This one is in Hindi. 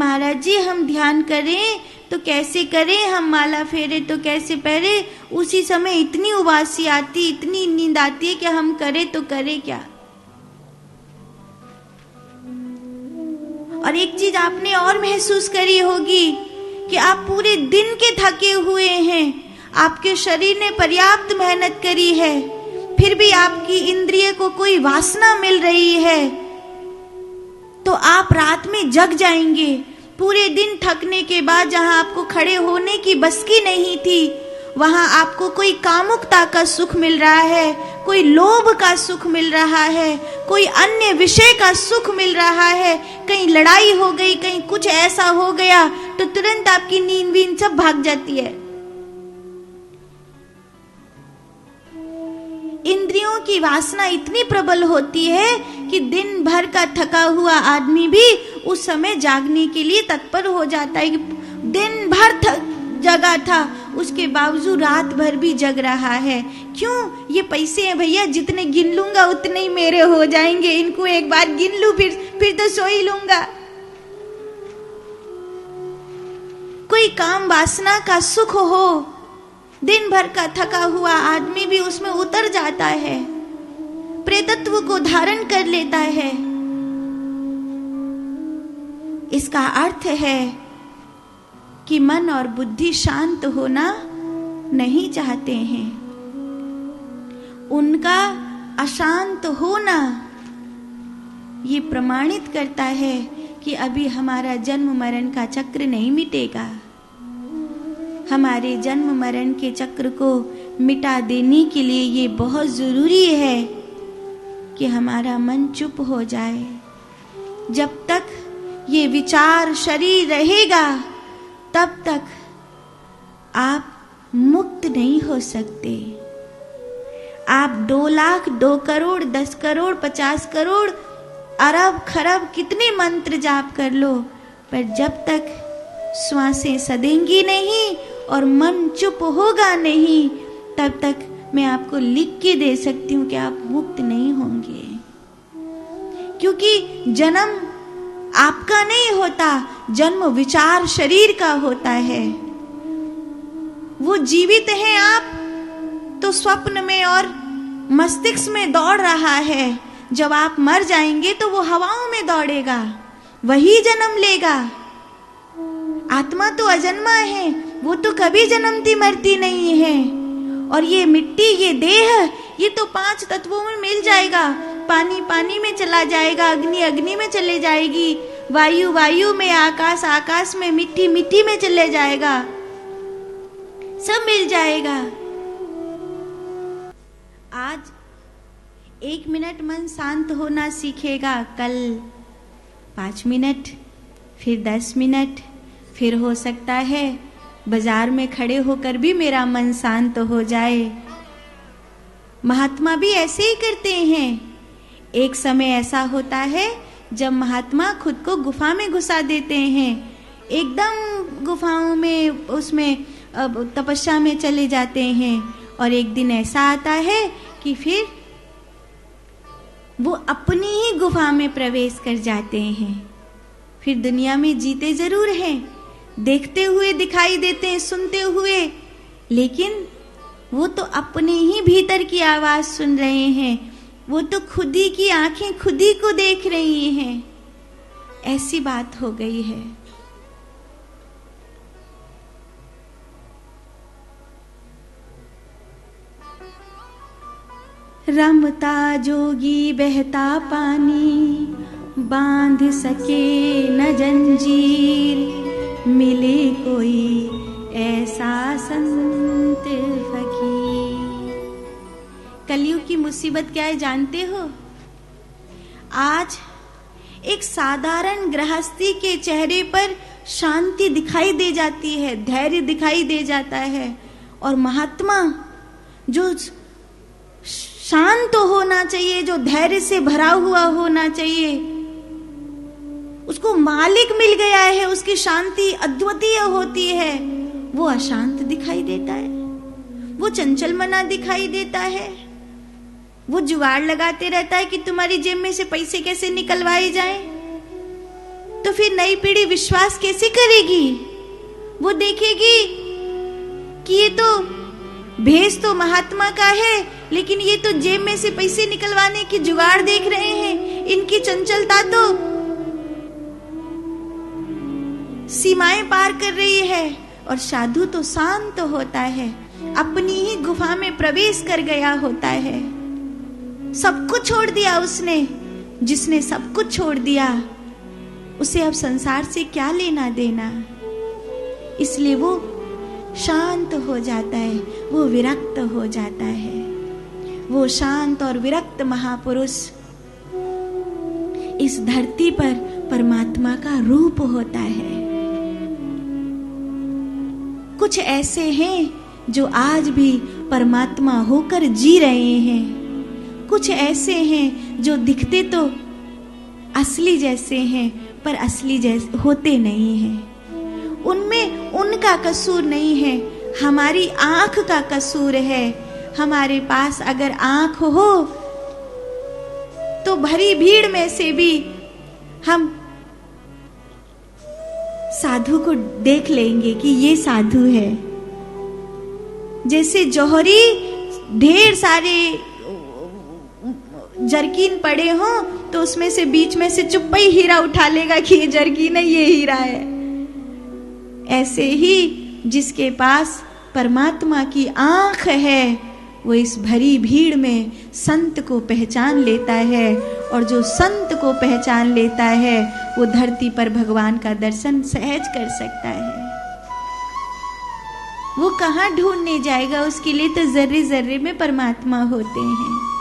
महाराज जी हम ध्यान करें तो कैसे करें, हम माला फेरे तो कैसे पहरे। उसी समय इतनी उबासी आती, इतनी नींद आती है कि हम करें तो करें क्या। और एक चीज आपने और महसूस करी होगी कि आप पूरे दिन के थके हुए हैं, आपके शरीर ने पर्याप्त मेहनत करी है, फिर भी आपकी इंद्रिय को कोई वासना मिल रही है, तो आप रात में जग जाएंगे। पूरे दिन थकने के बाद जहां आपको खड़े होने की बस की नहीं थी, वहां आपको कोई कामुकता का सुख मिल रहा है, कोई लोभ का सुख मिल रहा है, कोई अन्य विषय का सुख मिल रहा है। कहीं लड़ाई हो गई, कहीं कुछ ऐसा हो गया तो तुरंत आपकी नींद वींद सब भाग जाती है। इंद्रियों की वासना इतनी प्रबल होती है कि दिन भर का थका हुआ आदमी भी उस समय जागने के लिए तत्पर हो जाता है। दिन भर जगा था, उसके बावजूद रात भर भी जग रहा है। क्यों? ये पैसे हैं भैया, जितने गिन लूंगा उतने ही मेरे हो जाएंगे, इनको एक बार गिन लूं फिर तो सो ही लूंगा। कोई काम वासना का सुख हो, दिन भर का थका हुआ आदमी भी उसमें उतर जाता है, प्रेतत्व को धारण कर लेता है। इसका अर्थ है कि मन और बुद्धि शांत होना नहीं चाहते हैं। उनका अशांत होना ये प्रमाणित करता है कि अभी हमारा जन्म मरण का चक्र नहीं मिटेगा। हमारे जन्म मरण के चक्र को मिटा देने के लिए ये बहुत जरूरी है कि हमारा मन चुप हो जाए। जब तक ये विचार शरीर रहेगा तब तक आप मुक्त नहीं हो सकते। आप 2 लाख, 2 करोड़, 10 करोड़, 50 करोड़, अरब खरब कितने मंत्र जाप कर लो, पर जब तक श्वासें सदेंगी नहीं और मन चुप होगा नहीं, तब तक मैं आपको लिख के दे सकती हूं कि आप मुक्त नहीं होंगे। क्योंकि जन्म आपका नहीं होता, जन्म विचार शरीर का होता है। वो जीवित है, आप तो स्वप्न में और मस्तिष्क में दौड़ रहा है। जब आप मर जाएंगे तो वो हवाओं में दौड़ेगा, वही जन्म लेगा। आत्मा तो अजन्मा है, वो तो कभी जन्मती मरती नहीं है। और ये मिट्टी, ये देह, ये तो 5 तत्वों में मिल जाएगा। पानी पानी में चला जाएगा, अग्नि अग्नि में चले जाएगी, वायु वायु में, आकाश आकाश में, मिट्टी मिट्टी में चले जाएगा, सब मिल जाएगा। आज 1 मिनट मन शांत होना सीखेगा, कल 5 मिनट, फिर 10 मिनट, फिर हो सकता है बाजार में खड़े होकर भी मेरा मन शांत हो जाए। महात्मा भी ऐसे ही करते हैं। एक समय ऐसा होता है जब महात्मा खुद को गुफा में घुसा देते हैं, एकदम गुफाओं में, उसमें तपस्या में चले जाते हैं। और एक दिन ऐसा आता है कि फिर वो अपनी ही गुफा में प्रवेश कर जाते हैं। फिर दुनिया में जीते जरूर हैं, देखते हुए दिखाई देते हैं, सुनते हुए, लेकिन वो तो अपने ही भीतर की आवाज सुन रहे हैं। वो तो खुद ही की आंखें खुद ही को देख रही हैं। ऐसी बात हो गई है। रमता जोगी बहता पानी, बांध सके न जंजीर, मिले कोई ऐसा संत फकीर। कलयुग की मुसीबत क्या है जानते हो? आज एक साधारण गृहस्थी के चेहरे पर शांति दिखाई दे जाती है, धैर्य दिखाई दे जाता है। और महात्मा जो शांत होना चाहिए, जो धैर्य से भरा हुआ होना चाहिए, उसको मालिक मिल गया है, उसकी शांति अद्वितीय होती है, वो अशांत दिखाई देता है, वो चंचल मना दिखाई देता है, वो जुगाड़ लगाते रहता है कि तुम्हारी जेब में से पैसे कैसे निकलवाए जाएं। तो फिर नई पीढ़ी विश्वास कैसे करेगी? वो देखेगी कि ये तो भेष तो महात्मा का है, लेकिन ये तो जेब में से पैसे निकलवाने की जुगाड़ देख रहे हैं। इनकी चंचलता तो सीमाएं पार कर रही है। और साधु तो शांत होता है, अपनी ही गुफा में प्रवेश कर गया होता है। सब कुछ छोड़ दिया उसने। जिसने सब कुछ छोड़ दिया उसे अब संसार से क्या लेना देना। इसलिए वो शांत हो जाता है, वो विरक्त हो जाता है। वो शांत और विरक्त महापुरुष इस धरती पर परमात्मा का रूप होता है। कुछ ऐसे हैं जो आज भी परमात्मा होकर जी रहे हैं। कुछ ऐसे हैं जो दिखते तो असली जैसे हैं पर असली जैसे होते नहीं हैं। उनमें उनका कसूर नहीं है, हमारी आंख का कसूर है। हमारे पास अगर आंख हो तो भरी भीड़ में से भी हम साधु को देख लेंगे कि ये साधु है। जैसे जौहरी ढेर सारे जरकीन पड़े हों तो उसमें से बीच में से चुप्पा ही हीरा उठा लेगा कि ये जरकीन है, ये हीरा है। ऐसे ही जिसके पास परमात्मा की आंख है वो इस भरी भीड़ में संत को पहचान लेता है। और जो संत को पहचान लेता है वो धरती पर भगवान का दर्शन सहज कर सकता है। वो कहाँ ढूंढने जाएगा? उसके लिए तो जर्रे जर्रे में परमात्मा होते हैं।